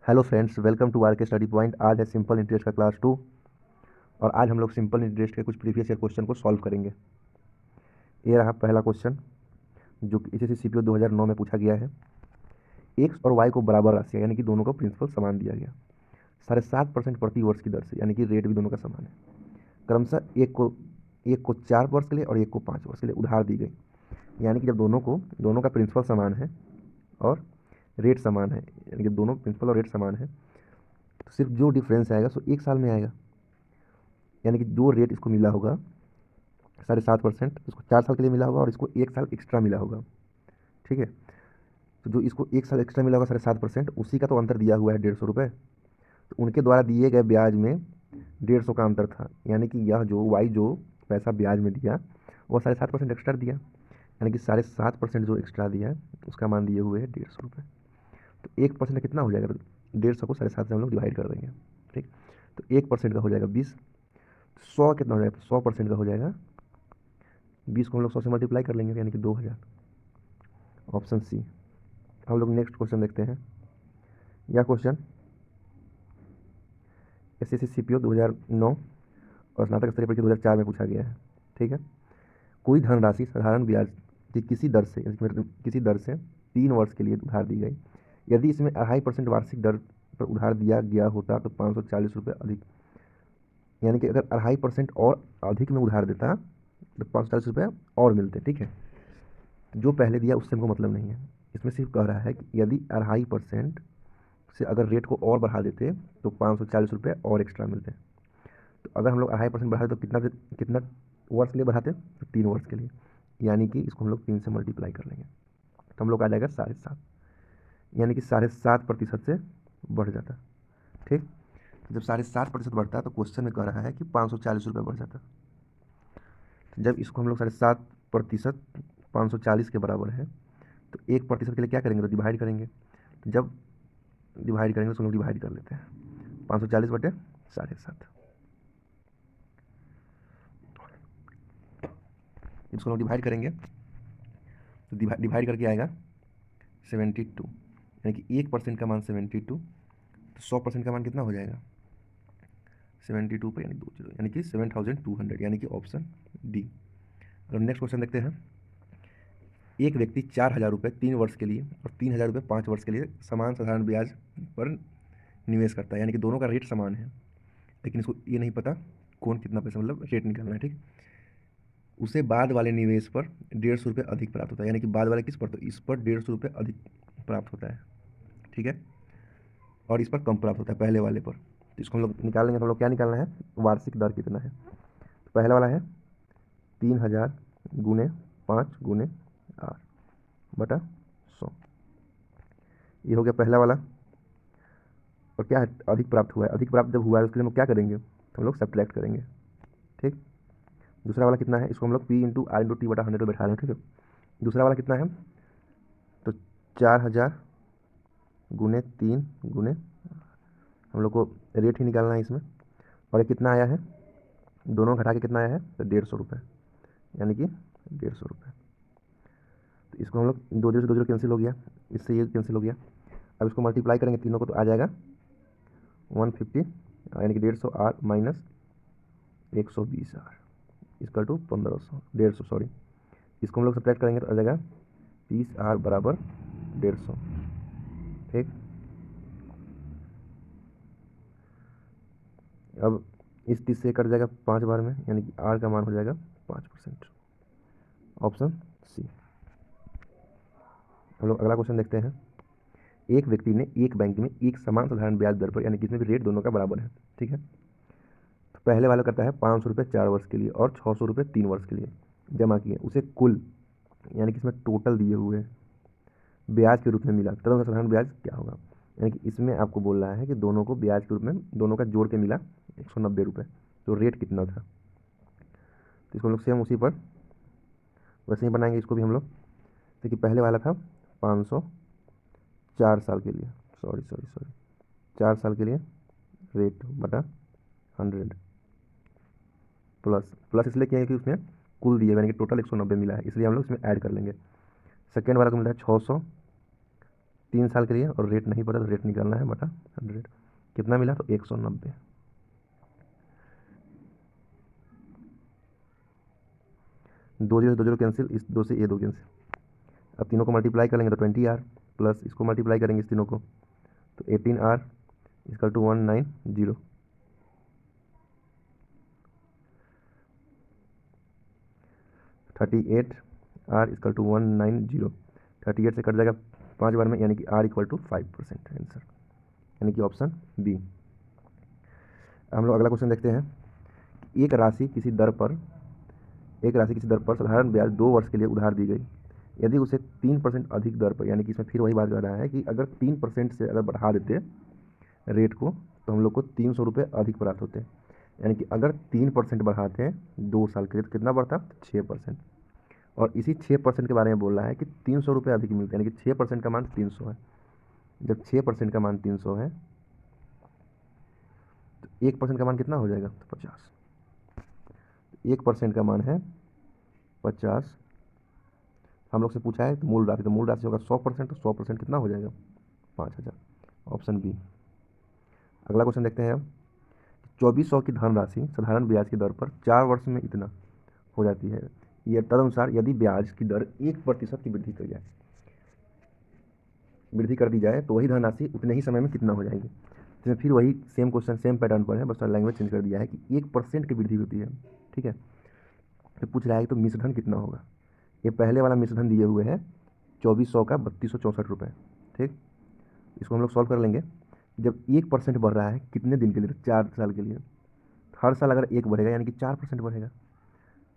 Hello friends, welcome to R K study point. आज है simple interest का class 2 और आज हम लोग सिंपल इंटरेस्ट के कुछ प्रीवियस ईयर क्वेश्चन को सॉल्व करेंगे। ये रहा पहला क्वेश्चन जो कि इसी CPO 2009 में पूछा गया है। एक्स और वाई को बराबर राशि यानी कि दोनों का प्रिंसिपल समान दिया गया 7.5% प्रति वर्ष की दर से, यानी कि रेट भी दोनों का समान है। क्रमशः एक को 4 वर्ष के लिए और एक को 5 वर्ष के लिए उधार दी गई। यानी कि जब दोनों का प्रिंसिपल समान है और रेट समान है, यानी कि दोनों प्रिंसिपल और रेट समान है, तो सिर्फ जो डिफरेंस आएगा सो 1 साल में आएगा। यानी कि जो रेट इसको मिला होगा 7.5%, इसको 4 साल के लिए मिला होगा और इसको 1 साल एक्स्ट्रा मिला होगा। ठीक है, तो जो इसको 1 साल एक्स्ट्रा मिला होगा 7.5%, उसी का तो अंतर दिया हुआ है 150 रुपये। तो उनके द्वारा दिए गए ब्याज में 150 का अंतर था, यानी कि यह जो वाई जो पैसा ब्याज में दिया वो 7.5% एक्स्ट्रा दिया, यानी कि 7.5% जो एक्स्ट्रा दिया है उसका मान दिए हुए है 150 रुपये। तो 1% कितना हो जाएगा? 150 को 7.5 से हम लोग डिवाइड कर देंगे। ठीक, तो 1% का हो जाएगा 20। 100 कितना हो जाएगा? 100% का हो जाएगा 20 को हम लोग 100 से मल्टीप्लाई कर लेंगे, यानी कि 2000। Option C. हम लोग नेक्स्ट क्वेश्चन देखते हैं। यह क्वेश्चन SSC CPO 2009 और स्नातक स्तरीय परीक्षा 2004 में पूछा गया है। ठीक है, कोई धनराशि साधारण ब्याज की किसी दर से 3 वर्ष के लिए उधार दी गई। यदि इसमें 2.5% वार्षिक दर पर उधार दिया गया होता तो 540 रुपये अधिक, यानी कि अगर 2.5% और अधिक में उधार देता तो 540 रुपये और मिलते। ठीक है, जो पहले दिया उससे हमको मतलब नहीं है, इसमें सिर्फ कह रहा है कि यदि 2.5% से अगर रेट को और बढ़ा देते तो 540 रुपये और एक्स्ट्रा मिलते। तो अगर हम लोग 2.5% बढ़ाते तो कितना वर्ष के लिए बढ़ाते? तो 3 वर्ष के लिए, यानी कि इसको हम लोग 3 से मल्टीप्लाई कर लेंगे तो हम लोग आ जाएगा 7.5, यानी कि 7.5% से बढ़ जाता। ठीक, तो जब 7.5% बढ़ता है तो क्वेश्चन में कह रहा है कि 540 रुपये बढ़ जाता। जब इसको हम लोग 7.5% 540 के बराबर है तो 1% के लिए क्या करेंगे? तो डिवाइड करेंगे। तो जब डिवाइड करेंगे तो हम लोग डिवाइड कर लेते हैं 540/7.5। इसको हम लोग डिवाइड करेंगे तो डिवाइड करके आएगा 72, यानी कि 1% का मान 72, तो 100% का मान कितना हो जाएगा? 72 पे यानी 20, यानी कि 7200, यानी कि ऑप्शन डी। अगर नेक्स्ट क्वेश्चन देखते हैं। एक व्यक्ति 4,000 रुपये 3 वर्ष के लिए और 3,000 रुपये 5 वर्ष के लिए समान साधारण ब्याज पर निवेश करता है, यानी कि दोनों का रेट समान है, लेकिन इसको ये नहीं पता कौन कितना पैसा, मतलब रेट निकालना है। ठीक, उसे बाद वाले निवेश पर 150 रुपये अधिक प्राप्त होता है, यानी कि बाद वाले किस पर? तो इस पर 150 रुपये अधिक प्राप्त होता है। ठीक है, और इस पर कम प्राप्त होता है पहले वाले पर। तो इसको हम लोग निकालेंगे तो हम लोग क्या निकालना है? वार्षिक दर कितना है। तो पहले वाला है 3,000 गुने 5 गुने 8/100, ये हो गया पहला वाला। और क्या है? अधिक प्राप्त हुआ है। अधिक प्राप्त जब हुआ है उसके लिए हम क्या करेंगे? तो हम लोग सब्ट्रैक्ट करेंगे। ठीक, दूसरा वाला कितना है? इसको हम लोग P/R/T/100 पर बैठा रहे हैं। ठीक है, दूसरा वाला कितना है? तो 4,000 गुने 3 गुने, हम लोग को रेट ही निकालना है इसमें। और ये कितना आया है? दोनों घटा के कितना आया है? तो 150 रुपये, यानी कि 150 रुपये। तो इसको हम लोग 2 0 से 2 0 कैंसिल हो गया, इससे ये कैंसिल हो गया। अब इसको मल्टीप्लाई करेंगे तीनों को तो आ जाएगा 150, यानी कि 150R माइनस 120R इसका टू 1500 150, सॉरी। इसको हम लोग सब्ट्रैक्ट करेंगे तो आ जाएगा 30R बराबर 150। ठीक, अब इस 30 से कट जाएगा 5 बार में, यानी कि R का मान हो जाएगा 5%। Option C. हम लोग अगला क्वेश्चन देखते हैं। एक व्यक्ति ने एक बैंक में एक समान साधारण ब्याज दर पर, यानी कि इसमें भी रेट दोनों का बराबर है। ठीक है, तो पहले वाला करता है 500 रुपये 4 वर्ष के लिए और 600 रुपये 3 वर्ष के लिए जमा किए। उसे कुल, यानी कि इसमें टोटल दिए हुए ब्याज के रूप में मिला, तब साधारण ब्याज क्या होगा? यानी कि इसमें आपको बोल रहा है कि दोनों को ब्याज के रूप में दोनों का जोड़ के मिला 190 रुपये, तो रेट कितना था? तो इसको हम लोग सेम उसी पर वैसे ही बनाएंगे। इसको भी हम लोग, देखिए पहले वाला था 500 4 साल के लिए, सॉरी 4 साल के लिए रेट बटा 100 प्लस प्लस इसलिए किया है कि उसमें कुल दिए, यानी कि टोटल 190 मिला है, इसलिए हम लोग इसमें ऐड कर लेंगे। सेकेंड वाला को मिला है 600 3 साल के लिए, और रेट नहीं पता तो रेट निकालना है बटा 100। कितना मिला? तो 190। दो जीरो कैंसिल, इस 2 से ये 2 कैंसिल। अब तीनों को मल्टीप्लाई करेंगे तो 20R, प्लस इसको मल्टीप्लाई करेंगे इस तीनों को तो 18R equal to 190। 38R equal to 190। 38 से कट जाएगा 5 बार में, यानी कि R इक्वल टू 5% है आंसर, यानी कि ऑप्शन बी। हम लोग अगला क्वेश्चन देखते हैं। एक राशि किसी दर पर साधारण ब्याज 2 वर्ष के लिए उधार दी गई। यदि उसे 3% अधिक दर पर, यानी कि इसमें फिर वही बात कर रहा है कि अगर 3% से अगर बढ़ा देते रेट को तो हम लोग को 300 रुपये अधिक प्राप्त होते हैं। यानी कि अगर 3% बढ़ाते हैं 2 साल के लिए तो कितना बढ़ता? 6%। और इसी 6% के बारे में बोल रहा है कि 300 रुपये अधिक मिलते हैं, यानी कि 6% का मान 300 है। जब 6% का मान 300 है तो 1% का मान कितना हो जाएगा? तो 50। 1% का मान है 50। हम लोग से पूछा है तो मूल राशि होगा 100%, तो 100% कितना हो जाएगा? 5000। Option B. अगला क्वेश्चन देखते हैं। 2400 की धनराशि साधारण ब्याज की दर पर 4 वर्ष में इतना हो जाती है। यह तदनुसार यदि ब्याज की दर 1% की वृद्धि कर दी जाए तो वही धनराशि उतने ही समय में कितना हो जाएगी। इसमें फिर वही सेम क्वेश्चन सेम पैटर्न पर है, बस लैंग्वेज चेंज कर दिया है कि 1% की वृद्धि होती है। ठीक है, तो पूछ रहा है तो मिश्रधन कितना होगा। ये पहले वाला मिश्रधन दिए हुए है 2400 का 3264 रुपये। ठीक, इसको हम लोग सॉल्व कर लेंगे। जब 1% बढ़ रहा है कितने दिन के लिए? 4 साल के लिए। हर साल अगर 1 बढ़ेगा यानी कि 4% बढ़ेगा।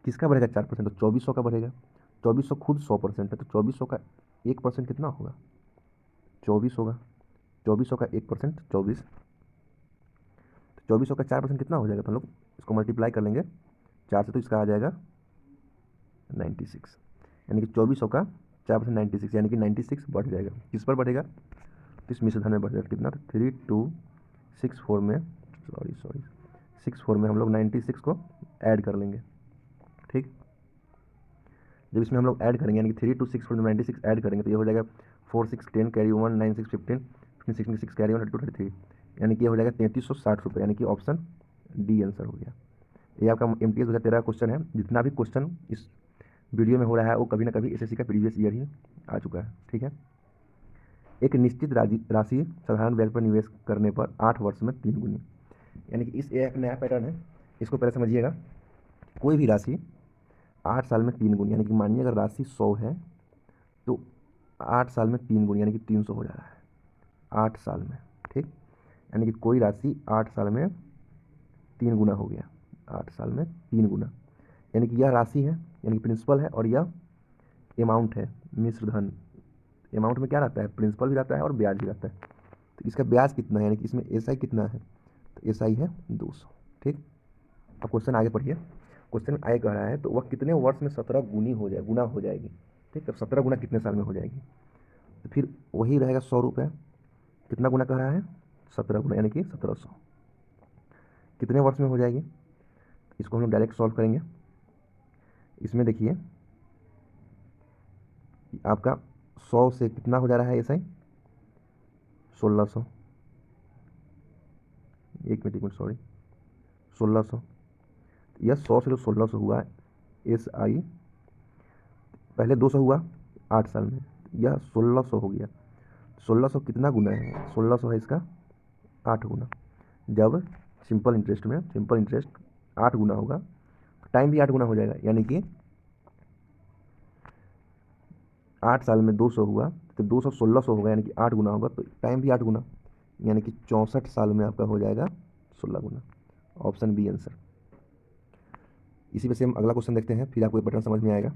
किसका बढ़ेगा? 4%। तो 2400 का बढ़ेगा। 2400 खुद 100% है, तो 2400 का 1% कितना होगा? 24 होगा। 2400 का 1% 24। तो 2400 का 4% कितना हो जाएगा? तो हम लोग इसको मल्टीप्लाई कर लेंगे 4 से, तो इसका आ जाएगा 96। यानी कि 2400 का 4% 96, यानी कि 96 बढ़ जाएगा। किस पर बढ़ेगा? तो इस मिश्रधन में बढ़ जाएगा। कितना? 3264 में, सॉरी 64 में हम लोग 96 को ऐड कर लेंगे। ठीक, जब इसमें हम लोग ऐड करेंगे यानी कि 3264 में 96 ऐड करेंगे तो ये हो जाएगा 4610 कैरी 1 96 15 66 कैरी 1 33, यानी कि ये हो जाएगा 3360 रुपये, यानी कि ऑप्शन डी आंसर हो गया। ये आपका MTS 2013 क्वेश्चन है। जितना भी क्वेश्चन इस वीडियो में हो रहा है वो कभी ना कभी SSC का प्रीवियस ईयर ही आ चुका है। ठीक है, एक निश्चित राशि साधारण ब्याज पर निवेश करने पर 8 वर्ष में 3 गुनी, यानी कि इस एक नया पैटर्न है, इसको पहले समझिएगा। कोई भी राशि 8 साल में 3 गुनी, यानी कि मानिए अगर राशि 100 है तो 8 साल में 3 गुनी यानी कि 300 हो जा रहा है 8 साल में। ठीक, यानी कि कोई राशि 8 साल में 3 गुना हो गया। 8 साल में 3 गुना, यानी कि यह राशि है, यानी कि प्रिंसिपल है, और यह अमाउंट है मिश्रधन। अमाउंट में क्या रहता है? प्रिंसिपल भी रहता है और ब्याज भी रहता है। तो इसका ब्याज कितना है, यानी कि इसमें SI कितना है? तो SI है 200। ठीक, अब क्वेश्चन आगे पढ़िए। क्वेश्चन आगे कह रहा है तो वह कितने वर्ष में 17 गुना हो जाएगी। ठीक, अब 17 गुना कितने साल में हो जाएगी? तो फिर वही रहेगा 100 रुपये। कितना गुना कह रहा है? 17 गुना, यानी कि 1700। कितने वर्ष में हो जाएगी? इसको हम लोग डायरेक्ट सॉल्व करेंगे। इसमें देखिए आपका 100 से कितना हो जा रहा है SI? 1600। एक मिनट सॉरी, 1600। यह 100 से जो 1600 हुआ SI, पहले 200 हुआ 8 साल में, यह 1600 हो गया। 1600 कितना गुना है? 1600 है इसका 8 गुना। जब सिंपल इंटरेस्ट 8 गुना होगा, टाइम भी 8 गुना हो जाएगा, यानी कि 8 साल में 200 हुआ तो 200 1600 होगा, यानी कि 8 गुना होगा, तो टाइम भी 8 गुना, यानी कि 64 साल में आपका हो जाएगा 16 गुना। Option B answer. इसी पे से हम अगला क्वेश्चन देखते हैं, फिर आपको पैटर्न समझ में आएगा।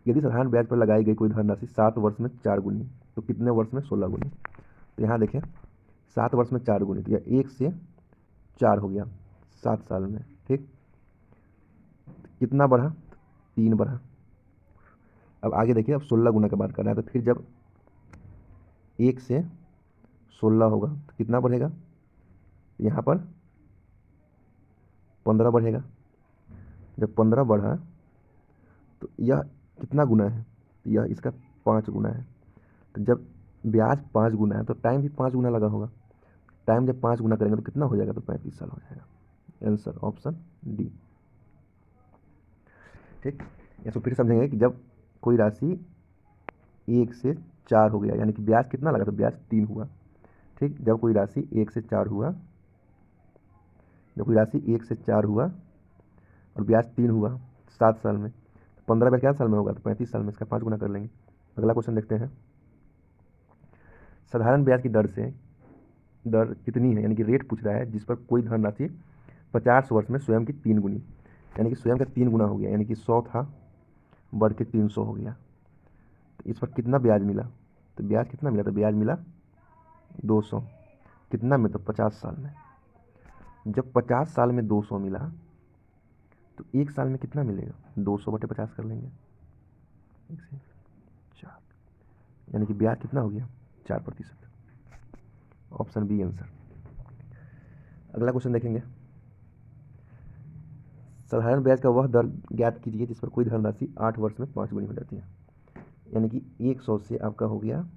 यदि साधारण ब्याज पर लगाई गई कोई धनराशि 7 वर्ष में 4 गुनी तो कितने वर्ष में 16 गुनी। तो यहाँ देखें 7 वर्ष में 4 गुनी, तो यह 1 से 4 हो गया 7 साल में। ठीक, कितना बढ़ा? 3 बढ़ा। अब आगे देखिए, अब 16 गुना की बात कर रहा है, तो फिर जब 1 से 16 होगा तो कितना बढ़ेगा? यहाँ पर 15 बढ़ेगा। जब 15 बढ़ा तो यह कितना गुना है? तो यह इसका 5 गुना है। तो जब ब्याज 5 गुना है तो टाइम भी 5 गुना लगा होगा। टाइम जब 5 गुना करेंगे तो कितना हो जाएगा, तो 35 साल हो जाएगा। Answer option D. ठीक, इसको फिर समझेंगे कि जब कोई राशि 1 से 4 हो गया, यानी कि ब्याज कितना लगा, तो ब्याज 3 हुआ। ठीक, जब कोई राशि 1 से 4 हुआ, जब कोई राशि 1 से 4 हुआ और ब्याज 3 हुआ 7 साल में, 15 ब्याज क्या साल में होगा, तो 35 साल में, इसका 5 गुना कर लेंगे। अगला क्वेश्चन देखते हैं। साधारण ब्याज की दर कितनी है, यानी कि रेट पूछ रहा है जिस पर कोई धनराशि 50 वर्ष में स्वयं की 3 गुनी, यानी कि स्वयं का 3 गुना हो गया, यानी कि 100 था बढ़ के 300 हो गया, तो इस पर कितना ब्याज मिला, तो ब्याज कितना मिला, तो ब्याज मिला 200। कितना में, तो 50 साल में। जब 50 साल में 200 मिला तो 1 साल में कितना मिलेगा, 200 बटे 50 कर लेंगे, 1 से 4, यानी कि ब्याज कितना हो गया, 4%। Option B answer. अगला क्वेश्चन देखेंगे। साधारण ब्याज का वह दर ज्ञात कीजिए जिस पर कोई धनराशि 8 वर्ष में 5 गुनी हो जाती है, यानी कि 100 से आपका हो गया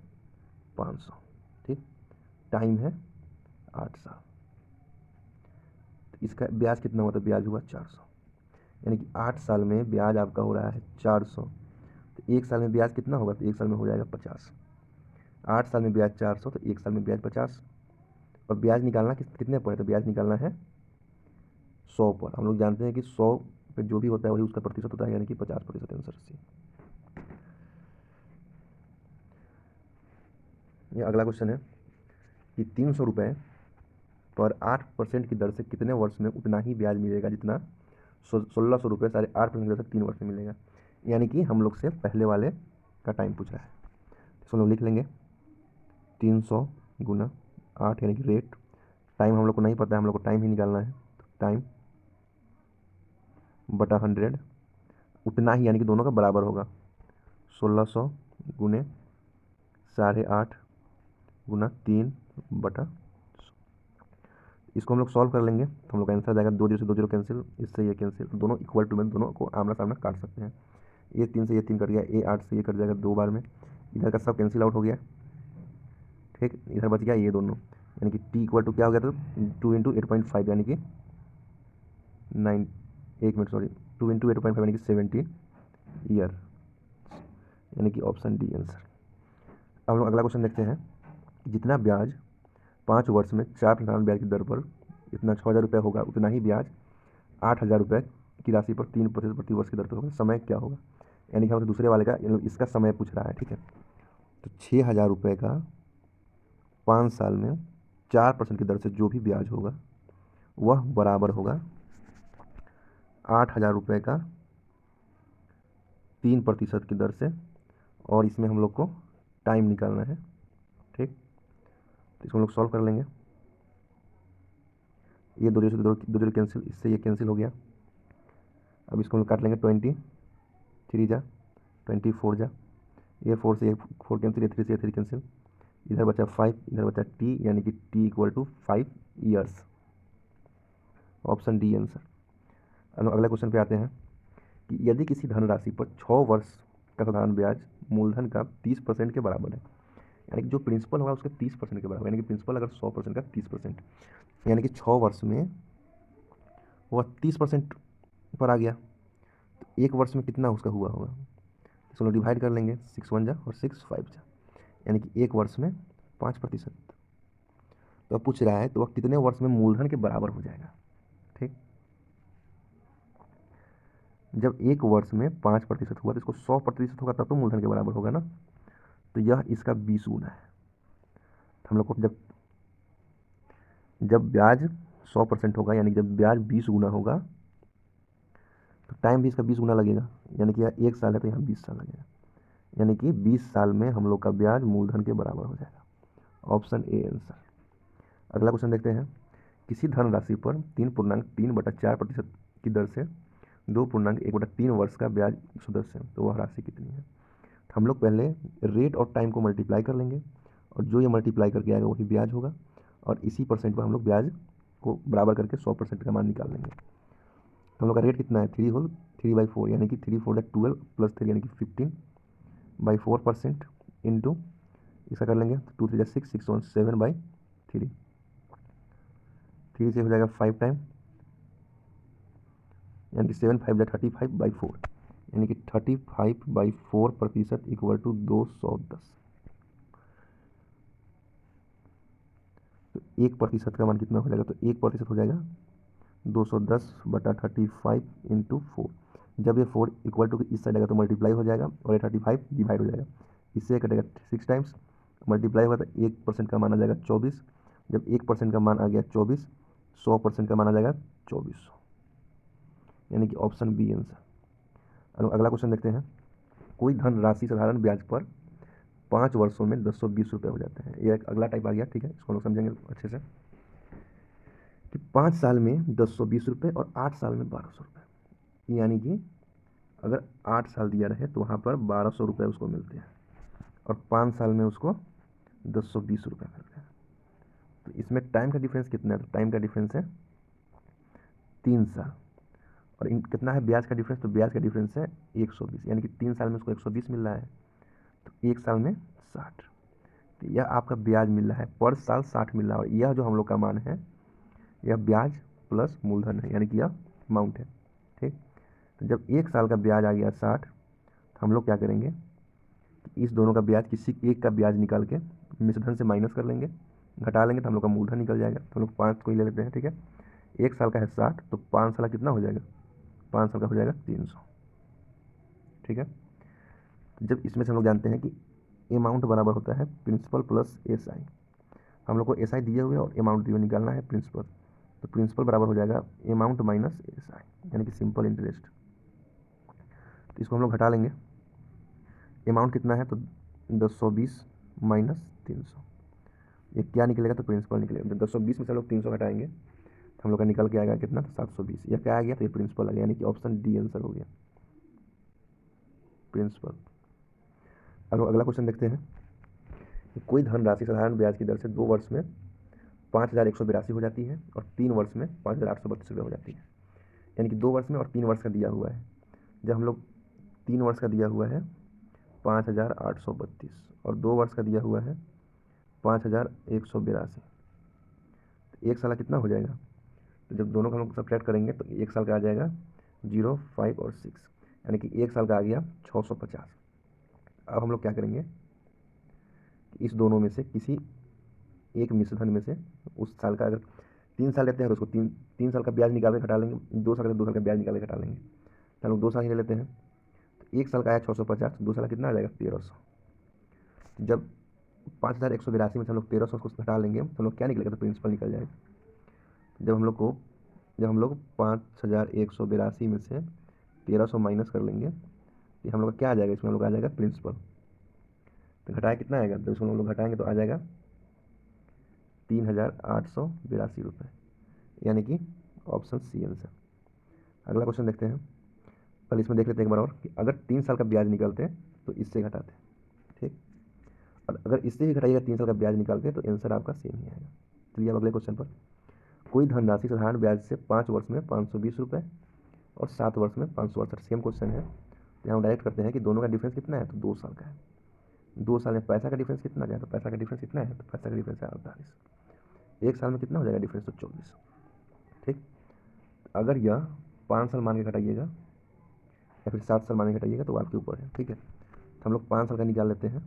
500। ठीक, टाइम है 8 साल, तो इसका ब्याज कितना हुआ, तो ब्याज हुआ 400, यानी कि 8 साल में ब्याज आपका हो रहा है 400, तो 1 साल में ब्याज कितना होगा, तो 1 साल में हो जाएगा 50। 8 साल में ब्याज 400, तो 1 साल में ब्याज 50, और ब्याज निकालना कितने पर है, तो ब्याज निकालना है 100 पर। हम लोग जानते हैं कि 100 पे जो भी होता है वही उसका प्रतिशत होता है, यानी कि 50%। Answer C. ये अगला क्वेश्चन है कि 300 रुपये पर 8% की दर से कितने वर्ष में उतना ही ब्याज मिलेगा जितना 1600 रुपये 8.5% की दर से 3 वर्ष में मिलेगा, यानी कि हम लोग से पहले वाले का टाइम पूछ रहा है। इसको हम लोग लिख लेंगे 300 गुना 8, यानी कि रेट। टाइम हम लोग को नहीं पता है, हम लोग को टाइम ही निकालना है, तो टाइम बटा 100, उतना ही यानी कि दोनों का बराबर होगा, 1600 गुने 8.5 गुना 3 बटा। इसको हम लोग सॉल्व कर लेंगे तो हम लोग का आंसर आ जाएगा 2 0 से 2 0 कैंसिल, इससे ये कैंसिल, दोनों इक्वल टू में, दोनों को आमना सामना काट सकते हैं। ये 3 से ये 3 कट गया, ये 8 से ये कट जाएगा 2 बार में, इधर का सब कैंसिल आउट हो गया। ठीक, इधर बच गया ये दोनों, यानी कि टी इक्वल टू क्या हो गया, तो 2 इंटू 8.5, यानी कि 9, 1 मिनट सॉरी, 2 इंटू 8.5 यानी कि 17 ईयर, यानी कि ऑप्शन डी आंसर। अब हम लोग अगला क्वेश्चन देखते हैं। जितना ब्याज 5 वर्ष में 4% ब्याज की दर पर इतना 6,000 रुपये होगा, उतना ही ब्याज 8,000 रुपये की राशि पर 3% प्रति वर्ष की दर पर होगा, समय क्या होगा, यानी कि हमसे दूसरे वाले का इसका समय पूछ रहा है। ठीक है, तो 6,000 रुपये का 5 साल में 4% की दर से जो भी ब्याज होगा वह बराबर होगा 8,000 रुपये का 3% की दर से, और इसमें हम लोग को टाइम निकालना है। ठीक, तो इसको हम लोग सॉल्व कर लेंगे। ये 2 0 से 2 0 कैंसिल, इससे ये कैंसिल हो गया। अब इसको हम लोग काट लेंगे, 23 जा 24 जा, ये 4 से ये 4 कैंसिल, ये 3 से ये 3 कैंसिल, इधर बचा 5, इधर बचा टी, यानी कि T equal to 5 years. Option D answer. अब अगले क्वेश्चन पे आते हैं कि यदि किसी धनराशि पर 6 वर्ष का साधारण ब्याज मूलधन का 30% के बराबर है, यानी कि जो प्रिंसिपल होगा उसके 30% के बराबर, यानी कि प्रिंसिपल अगर 100% का 30%, यानी कि 6 वर्ष में वह 30% पर आ गया, तो 1 वर्ष में कितना उसका हुआ होगा, इसको डिवाइड कर लेंगे, 6 1 जा और 6 5 जा, यानी कि 1 वर्ष में 5%। तो अब पूछ रहा है तो वह कितने वर्ष में मूलधन के बराबर हो जाएगा। ठीक, जब 1 वर्ष में 5% हुआ तो इसको 100% होगा तब तो मूलधन के बराबर होगा ना, तो यह इसका 20 गुना है। तो हम लोग को जब जब ब्याज 100% होगा, यानी जब ब्याज 20 गुना होगा, तो टाइम भी इसका 20 गुना लगेगा, यानी कि यह 1 साल है तो यहाँ 20 साल लगेगा, यानी कि 20 साल में हम लोग का ब्याज मूलधन के बराबर हो जाएगा। Option A answer. अगला क्वेश्चन देखते हैं। किसी धनराशि पर 3.3/4% की दर से 2.1/3 वर्ष का ब्याज सदस्य है, तो वह राशि कितनी है। तो हम लोग पहले रेट और टाइम को मल्टीप्लाई कर लेंगे, और जो ये मल्टीप्लाई करके आएगा वही ब्याज होगा, और इसी परसेंट पर हम लोग ब्याज को बराबर करके 100% का मान निकाल लेंगे। तो हम लोग का रेट कितना है, 3/4, यानी कि 3 4 12 + 3 यानी कि 15/4% इंटू इसका कर लेंगे तो 2 3 6 6 1 7/3, 3 से हो जाएगा 5 टाइम, यानी कि 7 5 35/4, यानी कि 35/4% इक्वल टू 210। तो 1% का मान कितना हो जाएगा, तो 1% हो जाएगा 210/35 इंटू 4। जब ये 4 इक्वल टू इस साइड आएगा तो मल्टीप्लाई हो जाएगा और ये 35 डिवाइड हो जाएगा, इससे कटेगा 6 टाइम्स, मल्टीप्लाई होगा तो 1% का मान आ जाएगा 24। जब 1% का मान आ गया 24, 100% का मान आ जाएगा 2400, यानी कि ऑप्शन बी आंसर। अगला क्वेश्चन देखते हैं। कोई धन राशि साधारण ब्याज पर 5 वर्षों में 1020 रुपये हो जाते हैं। ये एक अगला टाइप आ गया, ठीक है, इसको हम लोग समझेंगे अच्छे से कि 5 साल में 1020 रुपये और 8 साल में 1200 रुपये, यानी कि अगर 8 साल दिया रहे तो वहाँ पर 1200 रुपये उसको मिलते हैं और 5 साल में उसको 1020 रुपये मिलते हैं। तो इसमें टाइम का डिफरेंस कितना है, तो टाइम का डिफरेंस है 3 साल। और कितना है ब्याज का डिफरेंस, तो ब्याज का डिफरेंस है 120, यानी कि 3 साल में उसको 120 मिल रहा है तो 1 साल में 60। तो यह आपका ब्याज मिल रहा है पर साल 60 मिल रहा है, और यह जो हम लोग का मान है यह ब्याज प्लस मूलधन है, यानी कि यह अमाउंट है, ठीक। तो जब 1 साल का ब्याज आ गया 60, तो हम लोग क्या करेंगे कि इस दोनों का ब्याज किसी एक का ब्याज निकाल के मिश्रधन से माइनस कर लेंगे, घटा लेंगे तो हम लोग का मूलधन निकल जाएगा। तो हम लोग 5 को ही ले लेते हैं, ठीक है। 1 साल का है 60, तो 5 साल कितना हो जाएगा, 5 साल का हो जाएगा 300, ठीक है। तो जब इसमें से हम लोग जानते हैं कि अमाउंट बराबर होता है प्रिंसिपल प्लस SI, हम लोग को SI दिए हुए और अमाउंट दिए हुए निकालना है प्रिंसिपल, तो प्रिंसिपल बराबर हो जाएगा अमाउंट माइनस SI, यानी कि सिंपल इंटरेस्ट। तो इसको हम लोग घटा लेंगे, अमाउंट कितना है तो 1020 माइनस 300, ये क्या निकलेगा तो प्रिंसिपल निकलेगा। जब 1020 में से हम लोग 300 घटाएंगे तो हम लोग का निकल के आएगा कितना, तो 720। यह क्या आ गया, तो ये प्रिंसिपल आ गया, यानी कि ऑप्शन डी आंसर हो गया, प्रिंसिपल। अब अगला क्वेश्चन देखते हैं। कोई धनराशि साधारण ब्याज की दर से 2 वर्ष में 5182 हो जाती है और 3 वर्ष में 5832 रुपये हो जाती है, यानी कि 2 वर्ष में और 3 वर्ष का दिया हुआ है। जब हम लोग 3 वर्ष का दिया हुआ है 5832 और 2 वर्ष का दिया हुआ है 5182, तो 1 साल कितना हो जाएगा, तो जब दोनों का हम लोग सब्ट्रैक्ट करेंगे तो 1 साल का आ जाएगा 0, 5 और 6, यानी कि 1 साल का आ गया 650। अब हम लोग क्या करेंगे कि इस दोनों में से किसी एक मिश्रधन में से उस साल का, अगर 3 साल लेते हैं तो उसको 3 साल का ब्याज निकाल के घटा लेंगे, 2 साल का 2 साल का ब्याज निकाल के घटा लेंगे, तो हम लोग 2 साल ही ले लेते हैं। तो 1 साल का आया 650, 2 साल कितना आ जाएगा 1300। जब 5182 में से हम लोग 1300 को घटा लेंगे तो हम लोग क्या निकलेगा, तो प्रिंसिपल निकल जाएगा। जब हम लोग 5182 में से 1300 माइनस कर लेंगे तो हम लोग का क्या आ जाएगा, इसमें हम लोग आ जाएगा प्रिंसिपल। तो घटाया कितना आएगा, तो इसमें हम लोग घटाएंगे तो आ जाएगा 3882 रुपये, यानी कि ऑप्शन सी आंसर। अगला क्वेश्चन देखते हैं। पहले इसमें देख लेते हैं एक बार और कि अगर 3 साल का ब्याज निकालते हैं तो इससे घटाते हैं, ठीक। और अगर इससे ही घटाइएगा 3 साल का ब्याज निकालते हैं तो आंसर आपका सेम ही आएगा। चलिए अब अगले क्वेश्चन पर। कोई धनराशि साधारण ब्याज से 5 वर्ष में 520 रुपये और 7 वर्ष में 568, सेम क्वेश्चन है। तो हम डायरेक्ट करते हैं कि दोनों का डिफरेंस कितना है, तो 2 साल का है। 2 साल में पैसा का डिफरेंस कितना है, तो पैसा का डिफरेंस कितना है, तो पैसा का डिफरेंस है 48। 1 साल में कितना हो जाएगा डिफरेंस, तो 24, ठीक। अगर यह 5 साल मान के घटाइएगा या फिर 7 साल मान के घटाइएगा तो आपके ऊपर है, ठीक है। तो हम लोग 5 साल का निकाल लेते हैं।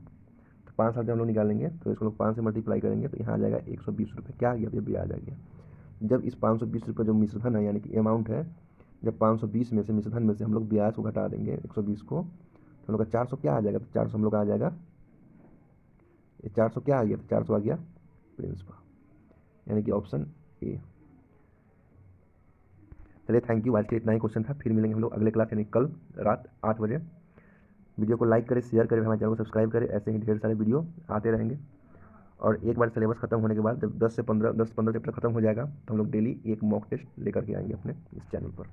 तो 5 साल जब हम लोग निकालेंगे तो इसको लोग 5 से मल्टीप्लाई करेंगे तो यहाँ आ जाएगा 120 रुपये। क्या आ गया, ये ब्याज आ गया। जब इस 520 रुपये जो मिश्रधन है यानी कि अमाउंट है, जब 520 में से मिश्रधन में से हम लोग ब्याज को घटा देंगे 120 को, तो हम लोग का 400 क्या आ जाएगा, तो 400 हम लोग का आ जाएगा, ये 400 क्या आ गया, तो 400 आ गया प्रिंसिपल, यानी कि ऑप्शन ए। चलिए थैंक यू, आज के इतना ही क्वेश्चन था। फिर मिलेंगे हम लोग अगले क्लास यानी कल रात 8 बजे। वीडियो को लाइक करें, शेयर करें, हमारे चैनल को सब्सक्राइब करें, ऐसे ही ढेर सारे वीडियो आते रहेंगे। और एक बार सिलेबस खत्म होने के बाद जब 10 से 15 चैप्टर खत्म हो जाएगा तो हम लोग डेली एक मॉक टेस्ट लेकर के आएंगे अपने इस चैनल पर।